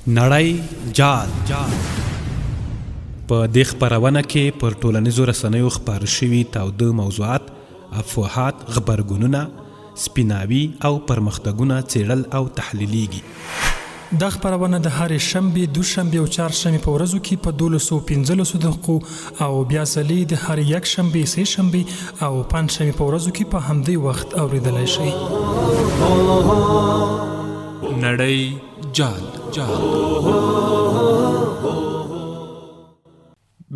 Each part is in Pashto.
نړۍ جال په دې خپرونه کې پر ټولنیزو رسنیو خپاره شوي تاوده موضوعات، افواهات، غبرګونونه، سپیناوي او پرمختګونه څېړل او تحلیلیږي. دا خپرونه د هرې شنبې، دوشنبې او چهارشنبې په ورځو کې په 12:15 دقیقو او بیا ځلې د هرې یکشنبې، سه شنبې او پنجشنبې په ورځو کې په همدې وخت اوریدلای شئ. نړۍ جال.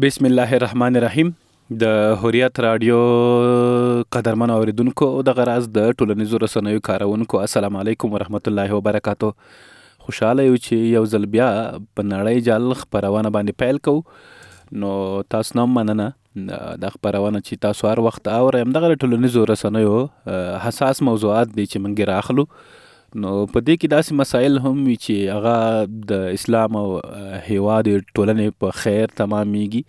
بسم الله الرحمن الرحیم. د حریت رادیو قدرمن اوریدونکو، د غراز د ټولنیزو رسنیو کارونکو، السلام علیکم ورحمت الله وبرکاتو. خوشاله یو چې یو ځل بیا په نړۍ جال خپرونه باندې پیل کوو. نو تاسو نه مننه د خپرونه چې تاسو هر وخت اورئ. همدغه ټولنیزو رسنیو حساس موضوعات دي چې موږ راخلو. نو په دې کې داسې مسایل هم وي چې هغه د اسلام او هیواد ټولنې په خیر تمامیږي.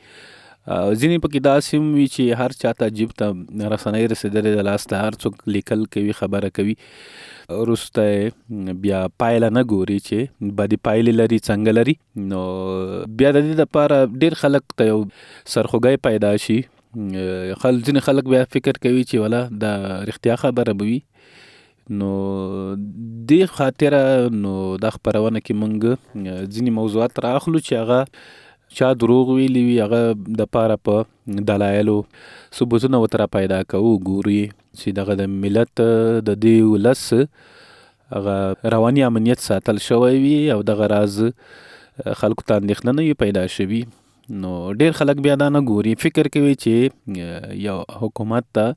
ځینې پکې داسې هم وي چې هر چاته جیب ته رسنۍ رسېدلې د لاس ته، هر څوک لیکل کوي، خبره کوي، وروسته بیا پایله نه ګوري چې بدې پایلې لري څنګه لري. نو بیا د دې دپاره ډېر خلک ته یو سرخوږی پیدا شي. ځینې خلک بیا فکر کوي چې ولا دا رښتیا خبره به وي. نو دې خاطره نو دا خپرونه کې موږ ځینې موضوعات راخلو چې هغه چا دروغ ویلي وي، هغه دپاره په دلایلو ثبوتونه ورته را پیدا کوو، ګوري چې دغه د ملت د دې ولس هغه رواني امنیت ساتل شوی وي او دغه راز خلکو ته اندېښنه نه وي پیدا شوي. نو ډېر خلک بیا دا نه ګوري، فکر کوي چې یو حکومت ته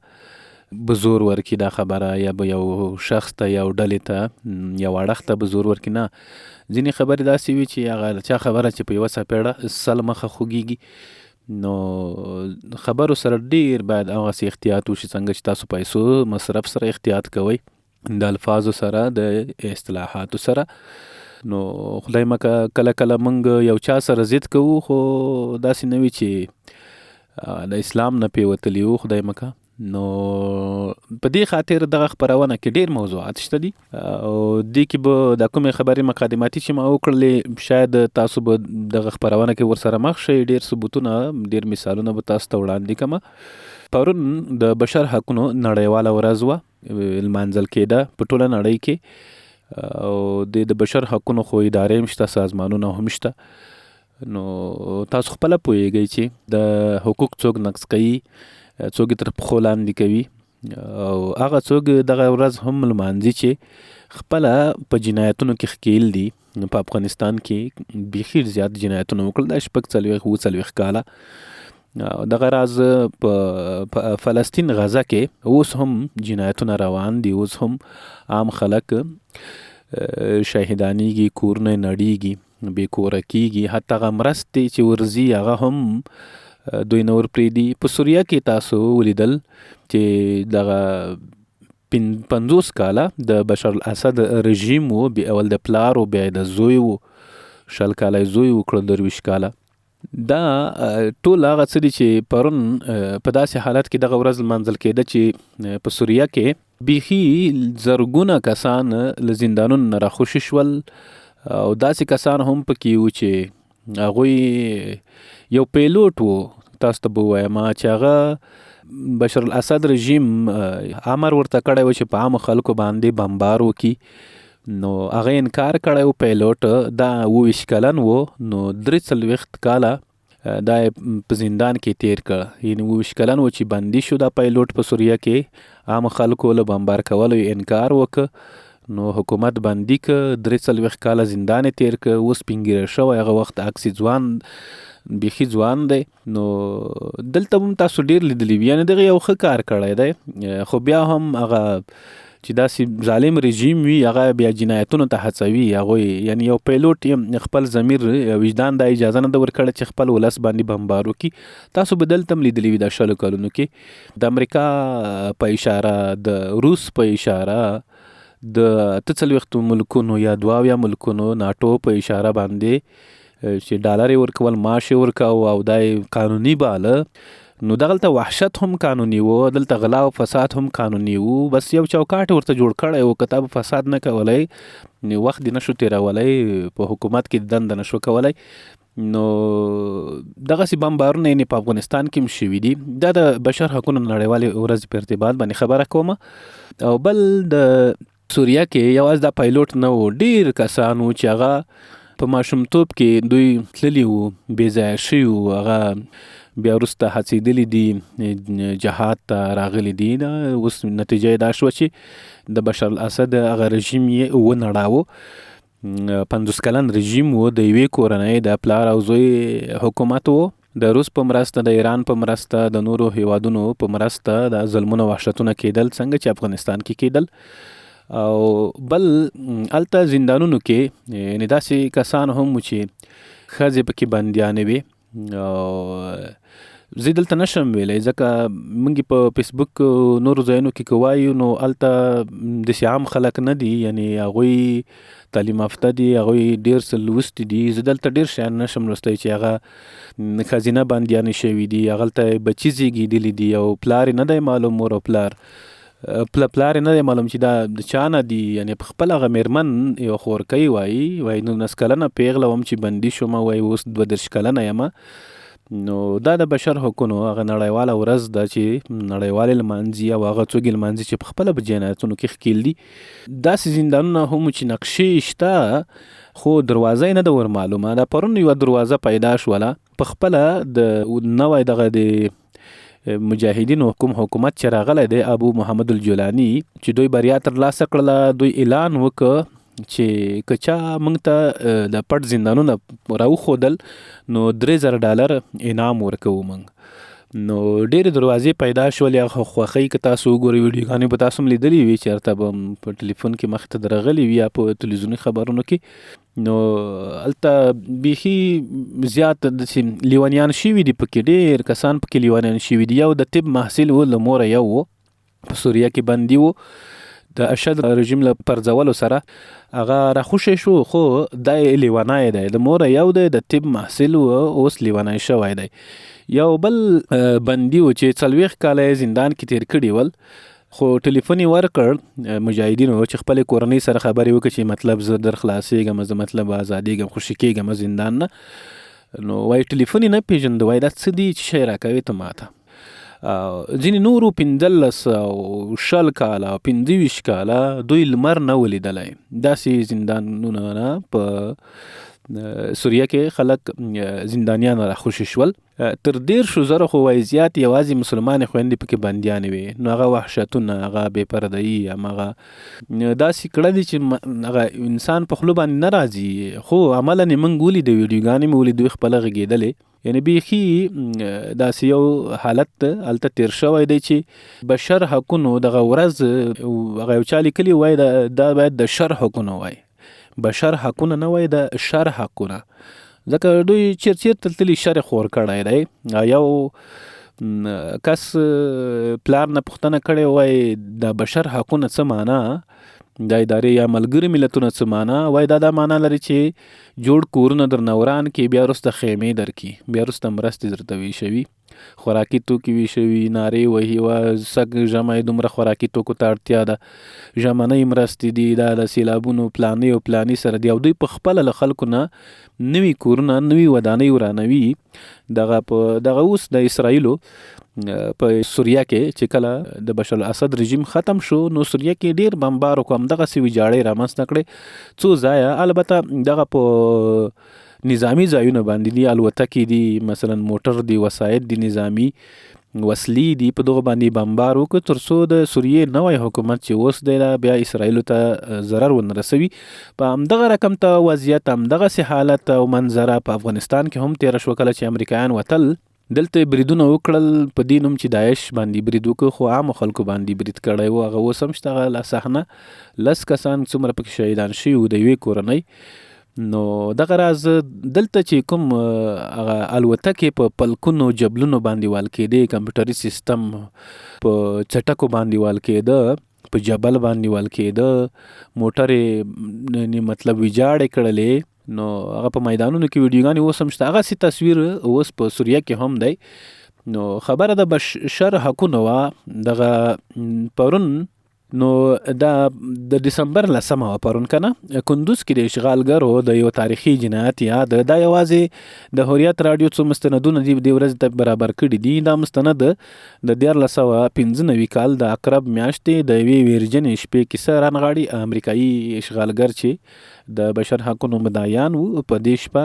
به زور ورکړي دا خبره، یا به یو شخص ته، یو ډلې ته، یو اړخ ته به زور ورکړي. نه، ځینې خبرې داسې وي چې هغه چا خبره چې په یوه څپېړه سل مخه خوږېږي. نو خبرو سره ډېر باید هغسې احتیاط وشي، څنګه چې تاسو پیسو مصرف سره احتیاط کوئ، د الفاظو سره، د اصطلاحاتو سره. نو خدای مکه کله کله موږ یو چا سره ضد کوو، خو داسې نه وي چې د اسلام نه پې وتلي وو، خدای مکه. نو په دې خاطر دغه خپرونه کې ډېر موضوعات شته دي، او دې کې به دا کومې خبرې مقدماتي چې ما وکړلې، شاید تاسو به دغه خپرونه کې ورسره مخ شئ. ډېر ثبوتونه، ډېر مثالونه به تاسو ته وړاندې کړمه. پرون د بشر حقونو نړیواله ورځ وه، لمانځل کېده په ټوله نړۍ کې. او د بشر حقونو خو ادارې هم شته، سازمانونه هم شته. نو تاسو خپله پوهیږئ چې د حقوق څوک نقض کوي، څوک یې تر پښو لاندې کوي، او هغه څوک دغه ورځ هم لمانځي چې خپله په جنایتونو کې ښکیل دي. په افغانستان کې بیخي زیات جنایتونه وکړل دا 46-47 کاله. دغه راز په فلسطین غزه کې اوس هم جنایتونه روان دي، اوس هم عام خلک شهیدانیږي، کورونه نړیږي، بې کوره کېږي، حتی هغه مرستې چې ورځي هغه هم دوی نور پرېږدي. په سوریه کې تاسو ولیدل چې دغه 50 کاله د بشر الاسد رژیم و، اول د پلار و، بیا د زوی و، 20 کاله زوی وکړل، 20 کاله. دا ټول هغه څه دي چې پرون په داسې حالت کې دغه ورځ لمانځل کېده چې په سوریه کې بیخي زرګونه کسان له زندانونو نه راخوشي شول. او داسې کسان هم پکې وو چې هغوی یو پیلوټ و، تاسو ته به ووایم چې هغه بشر الاسد رژیم امر ورته کړی و چې په عامو خلکو باندې بمبار وکړي. نو هغه انکار کړی و، پیلوټ دا 23 کلن و. نو 43 کاله دا په زندان کې تیر کړ. یعنې 23 کلن و چې بندي شو دا پیلوټ په سوریه کې، عامو خلکو له بمبار کولو انکار وکړ. نو حکومت بندي که، 43 کاله زندان تیر که، اوس سپین شوی. هغه وخت عکس ځوان، بیخي ځوان دی. نو دلته هم تاسو ډېر لیدلی وي، یعنې دغه یو ښه کار کړی دی. خو بیا هم هغه چې داسې ظالم رژیم وي، هغه بیا جنایتونو ته هڅوي هغوی. یعنې یو پیلوټ خپل ضمیر، وجدان دا اجازه نه ده ورکړې چې خپل ولس باندې بمبار وکړي. تاسو به دلته هم لیدلی وي دا 20 کلونو کې د امریکا په اشاره، د روس په اشاره، د 43 ملکونو یا 22 ملکونو ناټو په اشاره باندې چې ډالر ورکول، معاش ورکاو او دا قانوني باله. نو دغلته وحشت هم قانوني و، دلته غلا او فساد هم قانوني و. بس یو چوکاټ ورته جوړ کړی و، که تا به فساد نه کولی نو وخت دې نشو تیرولی، په حکومت کې دنده نشو کولی. نو دغسې بمبارونه یعنې په افغانستان کې هم شوي دي. دا د بشر حقونو نړیوالې ورځې په ارتباط باندې خبره کومه. او بل د سوریه کې یوازې دا پایلوټ نه و، ډېر کسان و چې هغه په ماشومتوب کې دوی تللي وو، بې ځایه شوي وو، هغه بیا وروسته هڅېدلي دي، جهاد ته راغلي دي. اوس نتیجه یې دا شوه چې د بشر الاسد هغه رژیم یې ونړاوه. 50 کلن رژیم و، د یوې کورنۍ د پلار او زوی حکومت و. د روس په مرسته، د ایران په مرسته، د نورو هیوادونو په مرسته د ظلمونه وحشتونه کېدل، څنګه چې افغانستان کې کېدل. او بل هلته زندانونو کې یعنې داسې کسان هم چې ښځې پکې بندیانې وې. او زه دلته نشم ویلی ځکه موږ په فیسبوک نورو ځایونو کې که وایو نو هلته داسې عام خلک نه دي، یعنې هغوی تعلیم یافته دي، هغوی ډېر څه لوستي دي. زه دلته ډېر شیان نشم لوستی چې هغه ښځینه بندیانې شوي دي، هغلته بچي زیږېدلي دي او پلار یې نه دی معلوم، مور او پلار یې نه دی معلوم چې دا د چا نه دي. یعنې په خپل هغه مېرمن یو خورکۍ وایي 19 کلنه پیغله وم چې بندي شومه، وایي اوس 32 کلنه یم. نو دا د بشر حقونو هغه نړیواله ورځ ده چې نړیوالې لمانځي او هغه څوک یې لمانځي چې په خپله په جنایتونو کې ښکېل دي. داسې زندانونه هم چې نقشې شته خو دروازه یې نه ده ور معلومه. دا پرون یوه دروازه پیدا شوله په خپله د نوی دغه د مجاهدینو حکومت چې راغلی دی ابو محمد الجولاني، چې دوی بریا ترلاسه کړله. دوی اعلان وکړ چې که چا موږ ته د پټ زندانونه راوښودل نو $3000 انعام ورکوو موږ. نو ډېرې دروازې پیدا شولې. هغه خوښۍ که تاسو وګورئ ویډیوګانې به تاسو هم لیدلي وي، چېرته به په ټلیفون کې مخې ته درغلي وي یا په تلویزیوني خبرونو کې. نو هلته بیخي زیات داسې لیونیان شوي دي، پکې ډېر کسان پکې لیونیان شوي دي. یو د طب محصل و، له موره یو و، په سوریه کې بندي و. د اشد رژیم له پرځولو سره هغه راخوشی شو، خو دا لیونی دی. د موره یو دی، د طب محصل و، اوس لیونی شوی دی. یو بل بندي و چې 40 کاله یې زندان کې تیر کړي ول، خو ټلیفون یې ورکړ مجاهدینو چې خپلې کورنۍ سره خبرې وکړي چې مطلب زه در خلاصېږم، زه مطلب ازادېږم، خوشي کېږم زندان نه. نو وایي ټلیفون یې نه پېژنده، وایي دا څه دي چې شی راکوې ته ماته. ځینې نورو 15 او 20 کاله 25 کاله دوی لمر نه ولیدلی. داسې زندانونه نه په سوریه کې خلک زندانیان راخوشي شول. تر 1,000 خو وایي زیات یوازې مسلمانې خویندې پکې بندیانې وې. نو هغه وحشتونه، هغه بې پردهي، هماغه داسې کړه دي چې هغه انسان په خولو باندې نه راځي. خو عملاً یې موږ ولیدې، ویډیوګانې مې ولیدې، دوی خپله غږېدلې. یعنې بیخي داسې یو حالت هلته تیر شوی دی چې بشر حقونو دغه ورځ هغه یو چا لیکلي وایي دا باید د شر حقونه وایي، بشر حقونه نه وایي، د شر حقونه. ځکه دوی چیرته تللي شر خور کړی دی. یو کس پلار نه پوښتنه کړې وایي د بشر حقونه څه معنا، د ادارې یا ملګري ملتونه څه معنا، وایي دا معنا لري چې جوړ کورونه درنه وران کړي، بیا وروسته خیمې درکړي، بیا وروسته مرستې درته ویشوي، خوراکي توکي ویشوي، نارې وهي سږ ژمی دومره خوراکي توکو ته اړتیا ده، ژمنۍ مرستې دي، دا د سیلابونو پلانې او پلانې سره دي. او دوی په خپله له خلکو نه نوي کورونه، نوي ودانۍ ورانوي. دغه اوس د اسرائیلو په سوریه کې چې کله د بشر الاسد رژیم ختم شو نو سوریه کې ډیر بمبار وکړ، همدغسې ویجاړۍ رامنځته کړې څو ځایه. البته دغه په نظامی ځایونه باندې دي، الوتکې دي، مثلا موټر دي، وسایط دي، نظامی وسلې دي، په دغه باندې بمبار وکړ تر څو د سوریې نوی حکومت چې اوس دی بیا اسرائیلو ته ضرر ونه رسوي. په همدغه رقم ته وضعیت، همدغسې حالت او منظره په افغانستان کې هم تېره شوه کله چې امریکایان وتل، دلته بریدونه وکړل په دې نوم چې داعش باندې برید وکړ، خو عامو خلکو باندې برید کړی و. هغه اوس هم شته، هغه صحنه 10 کسان څومره پکې شهیدان شوي وو د یوې کورنۍ. نو دغه راز دلته چې کوم هغه الوتکې په پلکونو جبلونو باندې وال کېدې، کمپیوټري سیستم په چټکو باندې وال کېده، په جبل باندې وال کېده، موټرې مطلب ویجاړې کړلې. نو هغه په میدانونو کې ویډیوګانې اوس هم شته، هغسې تصویر اوس په سوریه کې هم دی. نو خبره د بشر حقونه وه دغه پرون نو دا د ډسمبر 10 پرون کنه کندوز کې د اشغالګرو د یو تاریخي جنایت یاد دا یوازې د هوریت رادیو څو مستندونه دی ورځ ته برابر کړي دي. دا مستند د 1995 کال د اقرب میاشتې د یوې ویرجنې شپې کیسه رانغاړي. امریکایي اشغالګر چې د بشر حقونو مدعیان وو په دې شپه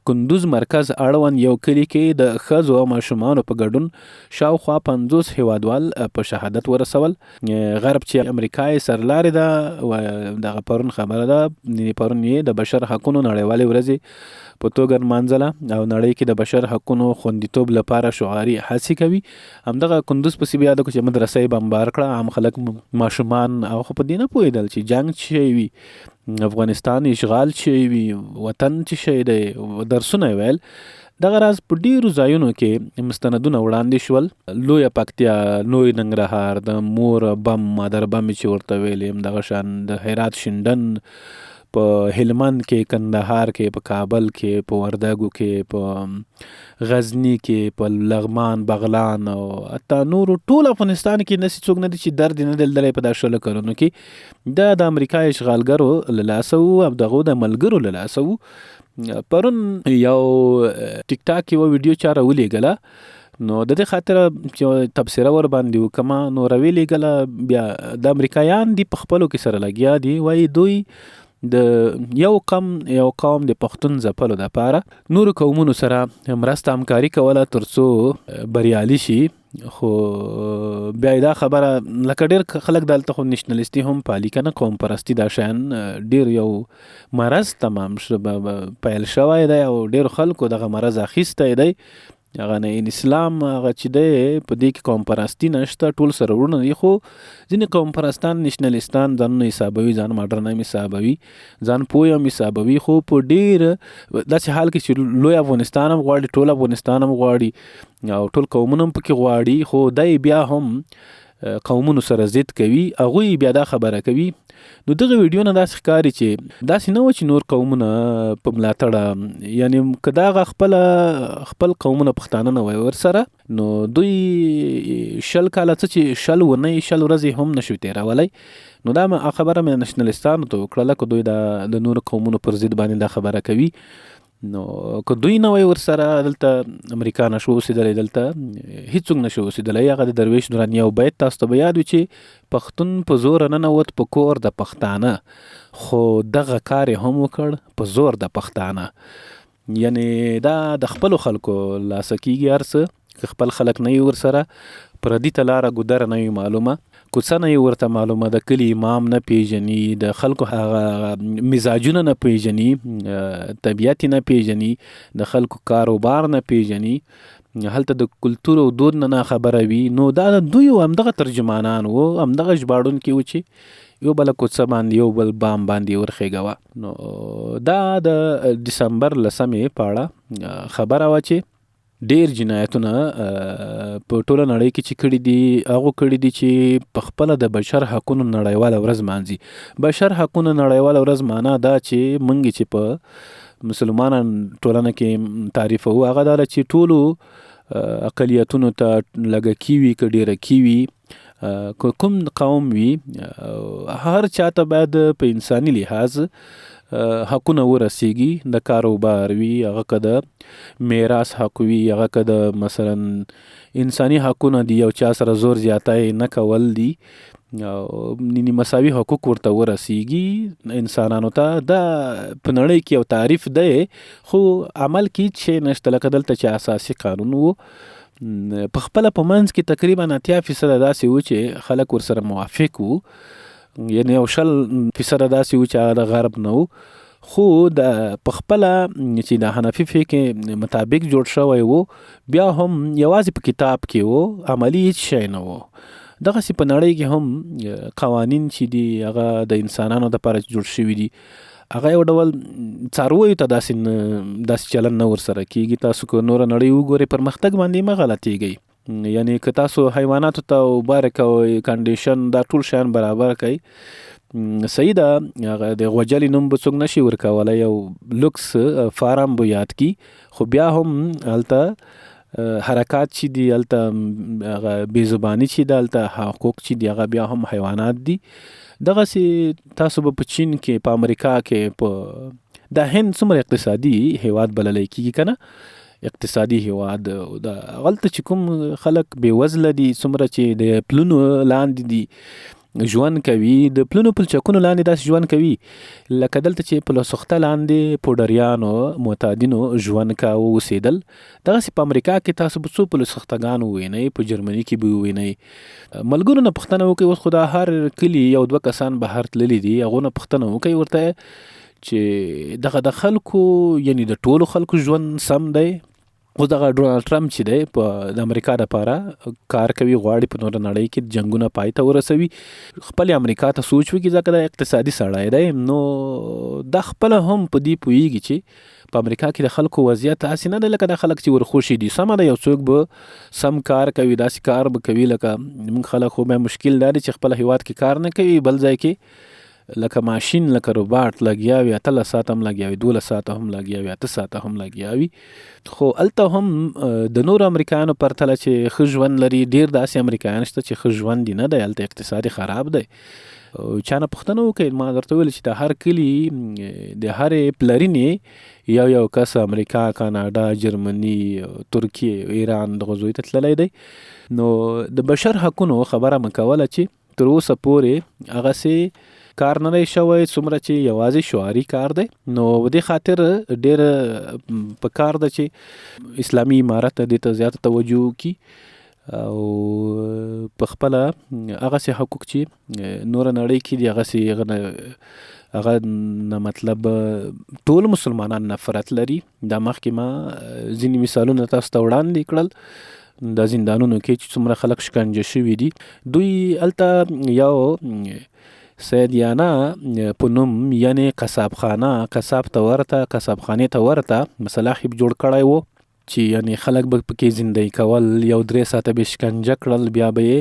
کندوز مرکز اړوند یو کلی کې د ښځو او ماشومانو په ګډون شاوخوا 50 هیوادوال په شهادت ورسول. غرب چې امریکا یې سرلارې ده دغه پرون خبره ده پرون یې د بشر حقونو نړیوالې ورځې په توګه نمانځله او نړۍ کې د بشر حقونو خوندیتوب لپاره شعاري هڅې کوي. همدغه کندوز پسې بیا د چې مدرسې بمبار کړه، عام خلک ماشومان او خو په دې نه پوهېدل چې جنګ څه وي، افغانستان اشغال څه وي، وطن څه شی دی، درسونه ویل. دغه راز په ډیرو ځایونو کې مستندونه وړاندې شول. لویه پکتیا، لوی ننګرهار، د مور بم، مادر بم چې ورته ویلې، دغه شان د هرات شینډن، په هلمند کې، کندهار کې، په کابل کې، په وردګو کې، په غزنی کې، په لغمان، بغلان او حتی نورو ټول افغانستان کې نسی څوک نه دي چې درد نه دلدلی په دا 16 کلونو کې. دا د امریکا اشغالګرو له لاسه وو او دغو د ملګرو له لاسه وو. پرون یو ټیک ټاک یو ویډیو چا راولیږله، نو د دې خاطره چې تبصره ور باندې وکمه، نو راویلیږله بیا د امریکایان دي په خپلو کې سره لګیا دي، وایي دوی د یو قوم د پښتون ځپلو دپاره نورو قومونو سره مرسته همکاري کوله ترڅو بریالي شي. خو بیا دا خبره لکه ډیر خلک دلته خو نشنلیستي هم پالي کنه، قوم پرستی دا شیان ډیر یو مرض تمام پیل شوی دی او ډیر خلکو دغه مرض اخیستی دی. هغه نه اسلام هغه چې دی په دې کې قوم پرستی نشته، ټول سره ورونه دي. خو ځینې قوم پرستان نشنلیستان ځانونه حسابوي، ځان ماډرن هم حسابوي، ځان پوه هم حسابوي. خو په ډیر داسې حال کې چې لوی افغانستان هم غواړي، ټول افغانستان هم غواړي او ټول قومونه هم پکې غواړي، خو دی بیا هم قومونو سره ضد کوي. هغوی بیا دا خبره کوي. نو دغه ویډیو نه داسې ښکاري چې داسې نه و چې نور قومونه په ملاتړه، یعنی که دا خپل قومونه پښتانه نه وای ورسره، نو دوی 20 کاله څه چې 20 ونې 20 ورځې هم نشو تېرولی. نو دا خبره مې نشنلیستانو ته وکړله که دوی د نورو قومونو پر ضد باندې دا خبره کوي. نو که دوی نه وای ورسره، دلته امریکا نشو اوسېدلی، دلته هیڅوک نشو اوسېدلی. هغه د درویش دراني یو بیت تاسو ته به یاد وي چې پښتون په زوره ننوت په کور د پښتانه، خو دغه کار یې هم وکړ په زور د پښتانه. یعنی دا د خپلو خلکو لاسه کېږي هر څه، که خپل خلک نه وي ورسره، پردي ته لاره ګودره نه وي معلومه، کوڅه نه یې ورته معلومه، د کلي امام نه پیژني، د خلکو هغه مزاجونه نه پیژني، طبیعت نه پیژني، د خلکو کاروبار نه پیژني، هلته د کلتور او دود نه خبره وي. نو دا دوی همدغه ترجمانان وو، همدغه ژباړونکي وو چې یو بله کوڅه باندې یو بل بام باندې ورخېږوه. نو دا د ډسمبر 10 په اړه خبره وه چې ډیر جنایتونه په ټوله نړۍ کې چې کړي دي، هغو کړي دي چې په خپله د بشر حقونو نړیواله ورځ مانځي. بشر حقونو نړیواله ورځ معنا دا چې موږ چې په مسلمانان ټولنه کې تعریفوو، هغه دا چې ټولو اقلیتونو ته لږه کیوي که ډیره کیوي، که کوم قوم وي، هر چاته باید په انساني لحاظ حقونه ورسیږي. د کاروبار وي، هغه که د میراث حق وي، هغه که د مثلا انساني حقونه دي، یو چا سره زور زیاتی نه کول دي، مساوي حقوق ورته ورسیږي انسانانو ته. دا په نړۍ کې یو تعریف دی، خو عمل کې هیڅ شی نشته. لکه دلته چې اساسي قانون وو، په خپله په منځ کې تقریبا 80% داسې وو چې خلک ورسره موافق وو، یعنی یو 20% داسې وو چې هغه د غرب نه وو. خو د پخپله چې د حنفي فقه مطابق جوړ شوی وو، بیا هم یوازې په کتاب کې وو، عملی هیڅ شی نه وو. دغسې په نړۍ کې هم قوانین چې دي هغه د انسانانو دپاره جوړ شوي دي، هغه یو ډول څارویو ته داسې چلن نه ورسره کېږي. تاسو که نوره نړۍ وګورئ، پرمختګ باندې مه غلطېږئ. یعنی که تاسو حیواناتو ته اوبه کوئ، کنډیشن دا ټول شیان برابر کوئ، صحیح ده. هغه د غوجلې نوم به څوک نشي ورکولی، یو لوکس فارم به یاد کی، خو بیا هم هلته حرکات چې دي هلته هغه بېزباني چې ده هلته حقوق چې دي هغه بیا هم حیوانات دي. دغسې تاسو به په چین کې په امریکا کې په د هند څومره اقتصادي هیواد بللی کېږي که نه، اقتصادي هیواد د هغلته چې کوم خلک بېوزله دي څومره چې د پلونو لاندې دي ژوند کوي، د پلونو پلچکونو لاندې داسې ژوند کوي لکه دلته چې په لسخته لاندې پوډریانو معتادینو ژوند کاوه اوسېدل. دغسې په امریکا کې تاسو به څو په لسختګان ووینئ، په جرمني کې به ووینئ. ملګرو نه پوښتنه وکړئ، اوس خو دا هر کلي یو دوه کسان بهر تللي دي، هغو نه پوښتنه وکړئ ورته چې دغه د خلکو یعنی د ټولو خلکو ژوند سم دی. اوس دغه ډونالډ ټرمپ چې دی په د امریکا دپاره کار کوي، غواړي په نوره نړۍ کې جنګونه پای ته ورسوي، خپل امریکا ته سوچ وکړي ځکه دا اقتصادي سړی دی. نو دا خپله هم په دې پوهېږي چې په امریکا کې د خلکو وضعیت هسې نه دی لکه دا خلک چې ورخوشي دي. سمه ده، یو څوک به سم کار کوي، داسې کار به کوي لکه موږ خلک، خو بیا مشکل دا دی چې خپل هیواد کې کار نه کوي، بل ځای کې لکه ماشین لکه روباټ لګیا وي، 18 ساعته هم لګیا وي، 12 ساعته هم لګیا وي، 8 ساعته هم لګیا وي. خو هلته هم د نورو امریکایانو پرتله چې ښه ژوند لري، ډېر داسې امریکایان شته چې ښه ژوند نه دی، هلته اقتصادي خراب دی. چا نه پوښتنه وکړئ، ما درته ویل چې د هر کلي د هرې پلرینې یو کس امریکا، کاناډا، جرمني، ترکیې، ایران دغه ځای ته تللی دی. نو د بشر حقونو خبره مه کوله چې تر اوسه پورې هغسې کار نه دی شوی، څومره چې یوازې شعاري کار دی. نو دې خاطر ډېر په کار ده چې اسلامي امارت دې ته زیاته توجه وکړي او په خپله هغسې حقوق چې نوره نړۍ کې دي هغه نه مطلب ټول مسلمانان نفرت لري. دا مخکې ما ځینې مثالونه تاسو ته وړاندې کړل، دا زندانونو کې چې څومره خلک شکنجه شوي دي. دوی هلته یو سیدیانه په نوم یعنی قصاب ته ورته قصابخانې ته ورته مسلح جوړ کړی و چې یعنی خلک به پکې زندگی کول، یو 3 ساعته به شکنجه کړل، بیا به یې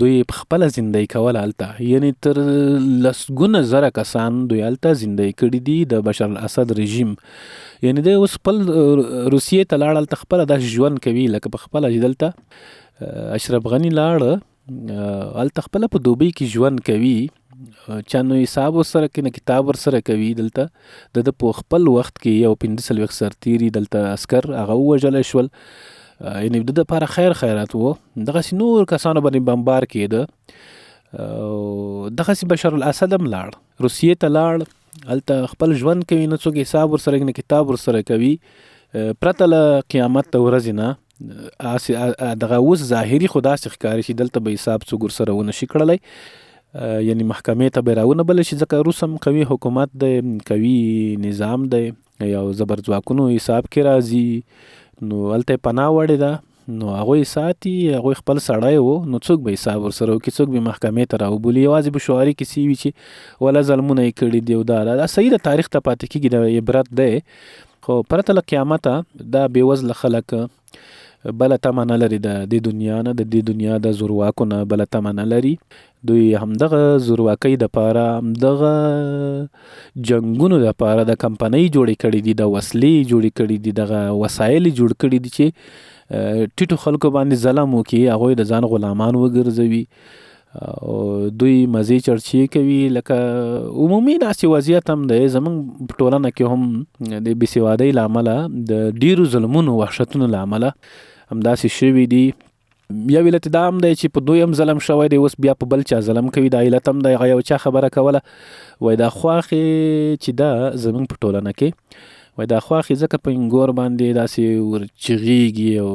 دوی په خپله زندگی کول هلته. یعنی تر لسګونه زره کسان دوی هلته زندگی کړي دي د بشار الاسد رژیم. یعنی دی اوس خپل روسیې ته لاړ، هلته خپله داسې ژوند کوي لکه په خپله چې دلته اشرف غني لاړ، هلته خپله په دوبۍ کې ژوند کوي، چا نو حساب ورسره کوي نه کتاب ورسره کوي. دلته د په خپل وخت کې یو 45 سرتیري دلته عسکر هغه ووژلی شول، یعنې د دپاره خیرات و. دغسې نور کسانو باندې بمبار کېده. دغسې بشار الاسد هم لاړ، روسیې ته لاړ، هلته خپل ژوند کوي، نه څوک حساب ورسره نه کتاب ورسره کوي. پرته له قیامت د ورځې نه دغه اوس ظاهري خو داسې ښکاري چې دلته به حساب څوک ورسره ونه شي کړلی، یعنی محکمې ته به راونه بله شي ځکه روس هم قوي حکومت دی، قوي نظام دی، یو زبر ځواکونو حساب کې راځي. نو هلته یې پناه وړې ده، نو هغوی ساتي، هغوی خپل سړی و، نو څوک به حساب ورسره وکړي، څوک به محکمې ته راوبولي. یوازې به شعاري کیسې وي چې ولا ظلمونه یې کړي دي او دا صحیح د تاریخ ته پاتې کېږي، د عبرت دی. خو پرته له قیامته دا بېوزله خلک بله تمه نه لري د دې دنیا نه، د دې دنیا د زورواکو نه بله تمه نه لري. دوی همدغه زورواکۍ دپاره، همدغه جنګونو دپاره د کمپنۍ جوړې کړي دي، د وسلې جوړې کړي دي، دغه وسایل جوړ کړي دي چې ټیټو خلکو باندې ظلم وکړي، هغوی د ځان غلامان وګرځوي او دوی مزې چرچې کوي. لکه عمومي داسې وضعیت هم دی زموږ په ټولنه کې هم د بېسوادۍ له امله، د ډېرو ظلمونو وحشتونو له امله همداسې شوي دي. یو علت دا هم دی چې په دوی هم ظلم شوی دی، اوس بیا په بل چا ظلم کوي. دا علت هم دی، هغه یو چا خبره کوله، وایي دا خواښې چې ده زموږ په ټولنه کې، وایي دا خواښې ځکه په انګور باندې داسې ورچغېږي او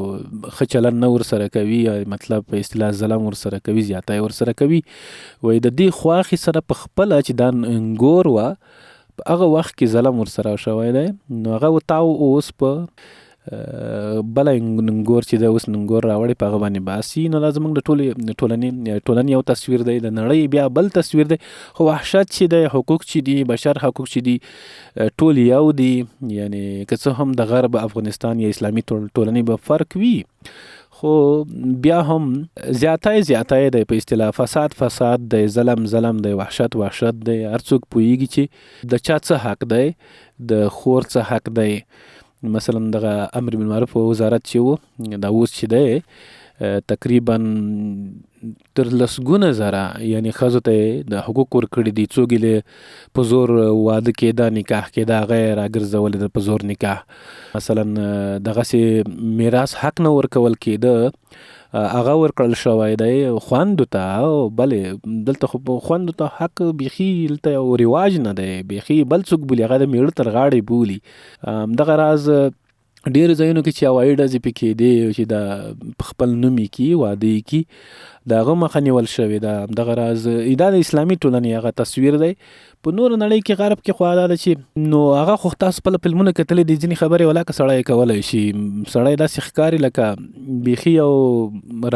ښه چلند نه ورسره کوي، مطلب په اصطلاح ظلم ورسره کوي، زیاتی ورسره کوي. وایي د دې خواښې سره په خپله چې دا انګور وه په هغه وخت کې ظلم ورسره شوی دی، نو هغه وتاو اوس په بله ننګور چې د اوس ننګور راوړی په هغه باندې باسي. نو دا زموږ د ټولنې یو تصویر دی، د نړۍ بیا بل تصویر دی. خو وحشت چې دی، حقوق چې دي، بشر حقوق چې دي، ټول یو دي. یعنی که څه هم د غرب افغانستان یا اسلامي ټولنې به فرق وي، خو بیا هم زیاتی دی، په اصطلاح فساد دی، ظلم دی، وحشت دی. هر څوک پوهیږي چې د چا څه حق دی، د خور څه حق دی، مثلا دغه امر بالمعروف وزارت چې و دا اوس چې دی تقریبا تر لسګونه زره یعنی ښځو ته د حقوق ورکړي دي. څوک یې په زور واده کېده، نکاح کېده، هغه یې راګرځولې ده په زور نکاح. مثلا دغسې میراث حق نه ورکول کېده، هغه ورکړل شوی دی خویندو ته. بلې دلته خو خویندو ته حق بیخي دلته یو رواج نه دی، بیخي بل څوک بولي، هغه د میړه تر غاړې بولي. دغه راز ډېرو ځایونو کې چې هوایي ډزې پې کېدې چې د په خپل نوم یې کي، واده یې کي، د هغه مخه نیول شوې ده. دغه راز دا د اسلامي ټولنې هغه تصویر دی. په نور نړۍ کې غرب کې خو دا ده چې نو هغه خو تاسو خپله فلمونه کتلې دي، ځینې خبرې ولاکه سړی کولی شي. سړی داسې ښکاري لکه بیخي یو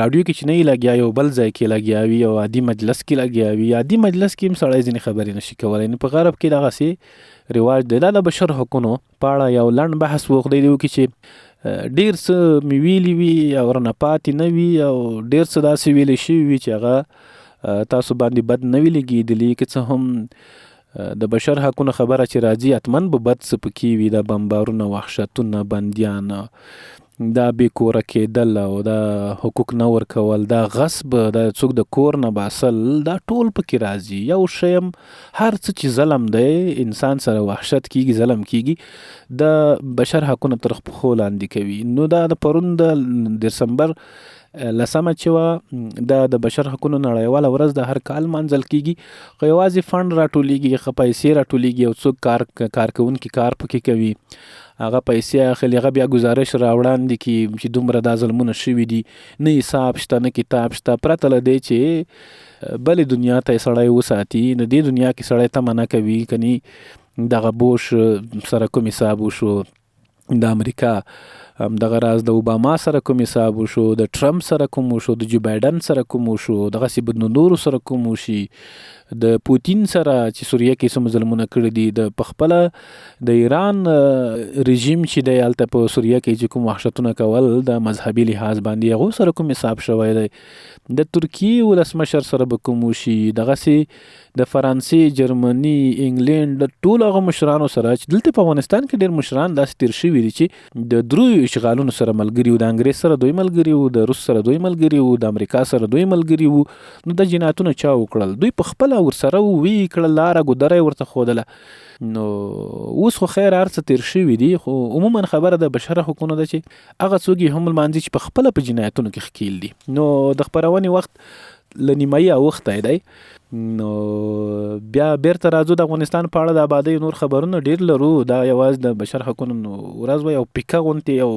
راډیو کې چې نه یې لګیا، یو بل ځای کې لګیا وي، یو عادي مجلس کې لګیا وي. عادي مجلس کې هم سړی ځینې خبرې نشي کولی. نو په غرب کې دغسې رواج دی. دا د بشر حقونو په اړه یو لنډ بحث خدای دې وکړي چې ډېر څه مې ویلي وي او رانه پاتې نه وي، او ډېر څه داسې ویلې شوي وي چې هغه تاسو باندې بد نه وي لګېدلي. که څه هم د بشر حقونو خبره چې راځي حتماً به بد څه پکې وي. دا بمبارونه، وحشتونه، بندیان، دا بې کوره کېدل او دا حقوق نه ورکول، دا غصب، دا څوک د کور نه باسل، دا ټول پکې راځي. یو شی هم هر څه چې ظلم دی، انسان سره وحشت کېږي، ظلم کېږي، د بشر حقونه تر پښو لاندې کوي. نو دا د پرون د دسمبر 10 چې وه، دا د بشر حقونو نړیواله ورځ د هر کال منځل کېږي. خو یوازې فنډ راټولیږي، ښه پیسې راټولیږي، او څوک کارکوونکي کار پکې کوي، هغه پیسې اخلي، هغه بیا گزارش راوړاندې کړي چې دومره دا ظلمونه شوي دي. نه حساب شته، نه کتاب شته، پرته له دی چې بلې دنیا ته سړی وساتي. د دې دنیا کې سړی تمه نه کوي کني دغه بوش سره کوم حساب وشو، د امریکا دغه راز د اوباما سره کوم حساب وشو، د ټرمپ سره کوم وشو، د جو بایډن سره کوم وشو، دغسې به نورو سره کوم وشي، د پوتین سره چې سوریه کې څومره ظلمونه کړي دي، د پخپله د ایران رژیم چې دی هلته په سوریه کې چې کوم وحشتونه کول د مذهبي لحاظ باندې، هغو سره کوم حساب شوی دی. د ترکیې ولسمشر سره به کوم وشي، دغسې د فرانسې، جرمني، انګلینډ، د ټولو هغه مشرانو سره چې دلته په افغانستان کې ډېر مشران داسې تیر شوي دي چې د دریو اشغالونو سره ملګري وو. د انګریز سره دوی ملګري وو، د روس سره دوی ملګري وو، د امریکا سره دوی ملګري وو. نو د جنایتونه چا وکړل؟ دوی په خپله ورسره وی کړل، لاره ګودره یې ورته ښودله. نو اوس خو خیر هر څه تیر شوي دي، خو عموما خبره د بشر حقونو ده چې هغه څوک یې هم لمانځي چې په خپله په جنایتونو کې ښکیل دي. نو د خپرونې وخت له نیمایي اوښتی دی. نو بیا بیرته راځو د افغانستان په اړه د آبادۍ نور خبرونه ډېر لرو. دا یوازې د بشر حقونو ورځ وه، یو پیکه غوندې یو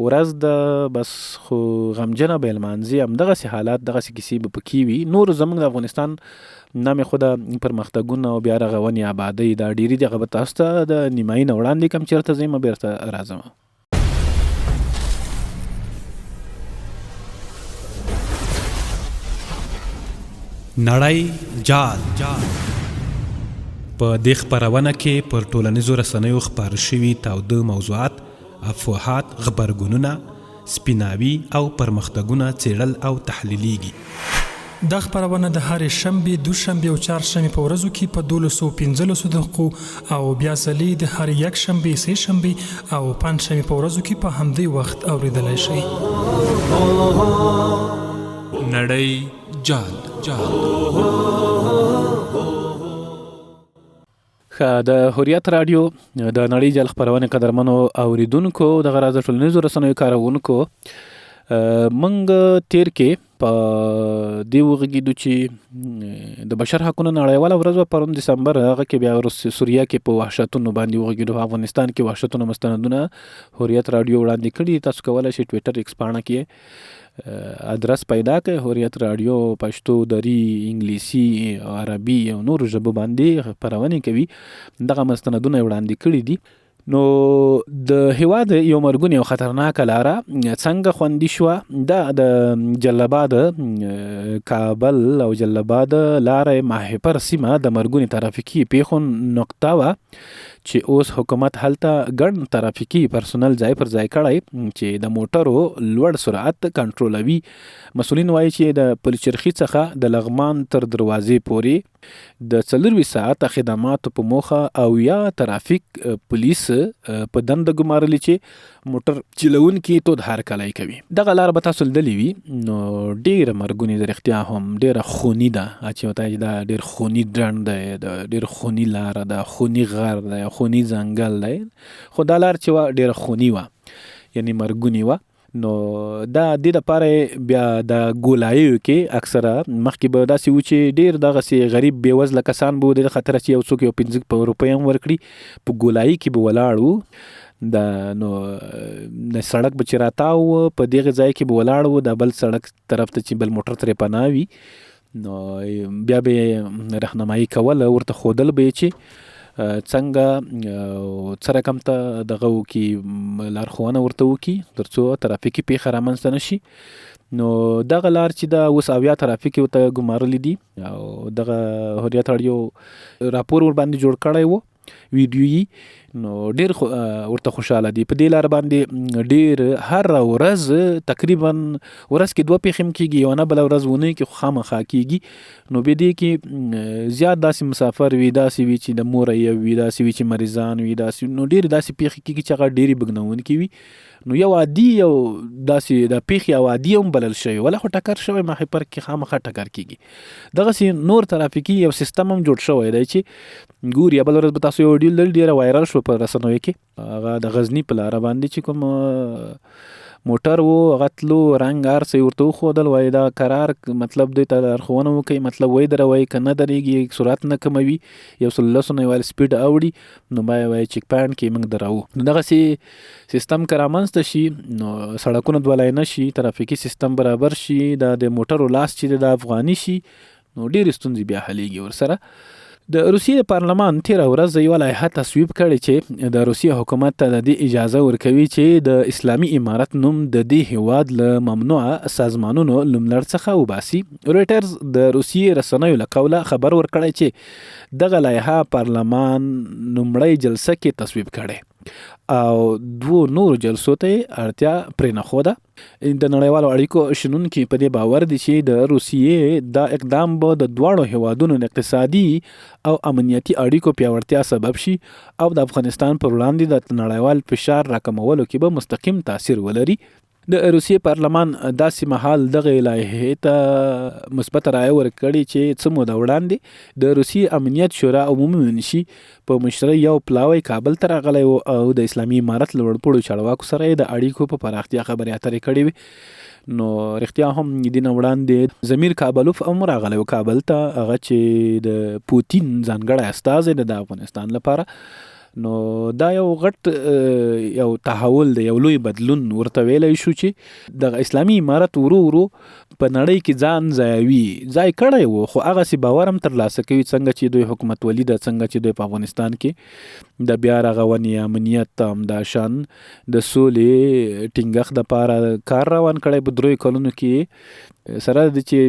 ورځ ده، بس خو غمجنه به یې لمانځي. همدغسې حالات، دغسې کیسې به پکې وي. نور زموږ د افغانستان نامې خو د پرمختګونه او بیا رغونې آبادۍ دا ډېرې دي، هغه به تاسو ته د نیمایي نه وړاندې کم چېرته ځئ، بیرته راځم. نړۍ جال په دې خپرونه کې پر ټولنیزو رسنیو خپاره شوي تاوده موضوعات، افواهات، غبرګونونه، سپیناوي او پرمختګونه څېړل او تحلیلیږي. دا خپرونه د هرې شنبې، دوشنبې او چهارشنبې په ورځو کې په 12:15 دقیقو او بیا ځلې د هرې یکشنبې، سه شنبې او پنجشنبې په ورځو کې په همدې وخت اورېدلی شئ. نړۍ جال. د حریت رادیو د نړۍ جال خپرونې قدرمنو اوریدونکو، دغه راز د ټولنیزو رسنیو کارونکو، موږ تیر کې په دې وغږېدو چې د بشر حقونو نړیواله ورځ وه پرون دسمبر، هغه کې بیا سوریه کې په وحشتونو باندې وغږېدو. په افغانستان کې وحشتونو مستندونه حریت رادیو وړاندې کړي. تاسو کولی شئ ټویټر ایکس پاڼه کې ادرس پیدا کړئ، حریت رادیو، پښتو، دری، انګلیسي، عربي او نورو ژبو باندې خپرونې کوي. دغه مستندونه وړاندې کړي دي. نو د هیواد یو مرګونې او خطرناکه لاره څنګه خوندي شوه؟ دا د جلباد، کابل او جلباد لاره ماهیپر سیمه د مرګونې ترافیکي پیښو نقطه وه چې اوس حکومت هلته ګڼ ترافیکي پرسونل ځای پر ځای کړی چې د موټرو لوړ سرعت کنټرولوي. مسؤلین وایي چې د پلچرخي څخه د لغمان تر دروازې پورې د 24 ساعته خدماتو په موخه او یا ترافیک پولیس په دنده ګمارلي چې موټر چلونکي تود هرکلی کوي. دغه لار به تاسو لیدلې وي نو ډېره مرګونې د رښتیا هم ډېره خوني ده چې ورته وایي دا ډېر خوني ډنډ دی، د ډېر خوني لاره ده، خوني غر دی، خوني ځنګل دی. خو دا لار چې وه ډېره خوني وه یعنی مرګونې وه. نو دا دې دپاره بیا د ګولاییو کې اکثره مخکې به داسې و چې ډېر دغسې غریب بېوزله کسان به د خاطره چې یو څوک یو 15 روپۍ هم ورکړي په ګولایي کې به ولاړ وو. نو د سړک به چې راتاو په دغه ځای کې به ولاړ وو، د بل سړک طرف ته چې بل موټر ترې پناه وي نو بیا به یې رهنمایي کوله، ورته ښودل به یې چې څنګه څه رقم ته دغه وکړي، لارښوونه ورته وکړي تر څو ترافیکي پیښه رامنځته نه شي. نو دغه لار چې د اوس 80 ترافیک ورته ګمارلي دي او دغه هوریت راډیو راپور ورباندې جوړ کړی و ویډیویي، نو ډېر ورته خوشحاله دي. په دې لار باندې ډېر هر ورځ تقریبا ورځ کې 2 پیښې هم کېږي، یو نه بله ورځ ونه کې خو خامخا کېږي. نو بیا دې کې زیات داسې مسافر وي، داسې وي چې د موره یو وي، داسې وي چې مریضان وي، داسې نو ډېرې داسې پیښې کېږي چې هغه ډېرې بګنونکې وي. نو یو عادي یو داسې د پیښې او عادي هم بلل شوی، ولا خو ټکر شوی ماهیپر کې خامخا ټکر کېږي. دغسې نور ترافیکي یو سیستم هم جوړ شوی دی چې ګوري. بله ورځ به تاسو یو ویډیو لیدل ډېره وایرل شو په رسنیو کې، هغه د غزني په لاره باندې چې کوم موټر و هغه تلو رنګ هر څه ورته وښودل، وایي دا قرار مطلب دوی ته لارښوونه وکړي، مطلب وایي دروي که نه درېږي، سرعت نه کموي، 110 نه ویل سپیډ اوړي نو باید وایي چیک پاینټ کې موږ دراو. نو دغسې سیستم که رامنځته شي نو سړکونه دوه لاینه شي، ترافیکي سیستم برابر شي، د موټرو لاس چې د افغاني شي نو ډېرې ستونزې بیا حلیږي ورسره. د روسیې پارلمان تېره ورځ یوه لایحه تصویب کړې چې د روسیې حکومت ته د دې اجازه ورکوي چې د اسلامي امارت نوم د دې هیواد له ممنوعه سازمانونو لومړ څخه وباسي. رویټرز د روسیې رسنیو له قوله خبر ورکړی چې دغه لایحه پارلمان لومړۍ جلسه کې تصویب کړې او 2 نورو جلسو ته اړتیا پرې نه ښوده. د نړیوالو اړیکو شنونکي په دې باور دي چې د روسیې دا اقدام به د دواړو هیوادونو د اقتصادي او امنیتي اړیکو پیاوړتیا سبب شي او د افغانستان پر وړاندې د نړیوال فشار راکمولو کې به مستقیم تاثیر ولري. د روسیې پارلمان داسې مهال دغه لایحې ته مثبت رایه ورکړې چې څه موده وړاندې د روسیې امنیت شورا عمومي منشي په مشرۍ یو پلاوی کابل ته راغلی و او د اسلامي امارت له لوړپوړو چارواکو سره یې د اړیکو په پراختیا خبرې اترې کړې وي. نو رښتیا هم دې نه وړاندې ضمیر کابلوف هم راغلی و کابل ته، هغه چې د پوتین ځانګړی استازی د افغانستان لپاره. نو دا یو غټ یو تحول دی، یو لوی بدلون ورته ویلی شو چې د اسلامي امارت ورو ورو په نړۍ کې ځان ځای کړی و، خو هغسې باور هم ترلاسه کوي څنګه چې دوی حکومتولي ده، څنګه چې دوی په افغانستان کې د بیا رغونې امنیت همداشان د سولې ټینګښت دپاره کار روان کړی په 3 کلونو کې، سره د چې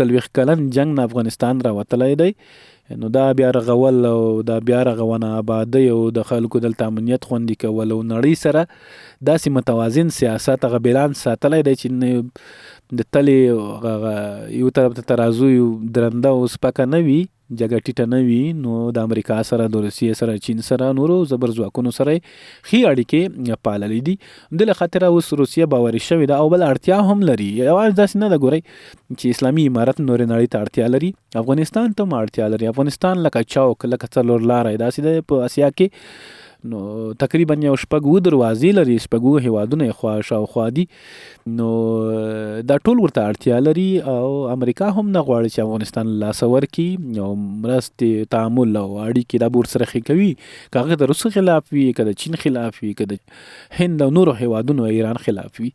40 کلن جنګ نه افغانستان راوتلی دی. نو دا بیا رغول او دا بیا رغونه آبادی او د خلکو دلته امنیت خوندي کول او نړۍ سره داسې متوازن سیاست هغه بیلانس ساتلی دی چې د تلې یو طرف ته ترازو درنده او سپکه نه وي، جګه ټیټه نه وي. نو د امریکا سره، د روسیې سره، چین سره، نورو زبر ځواکونو سره ښې اړیکې پاللې دي. د له خاطره اوس روسیه باوري شوې ده او بل اړتیا هم لري. یوازې داسې نه ده، ګورئ چې اسلامي امارت نورې نړۍ ته اړتیا لري، افغانستان ته هم اړتیا لري. افغانستان لکه چوک، لکه څلور لاره داسې ده په اسیا کې، نو تقریبا یو 6 دروازې لري، 6 هیوادونه خوا شاوخوا دي. نو دا ټول ورته اړتیا لري او امریکا هم نه غواړي چې افغانستان لاسه ورکړي او مرستې، تعامل او اړیکې دا به ورسره ښې کوي، که هغه د روس خلاف وي، که د چین خلاف وي، که د هند او نورو هیوادونو ایران خلاف وي.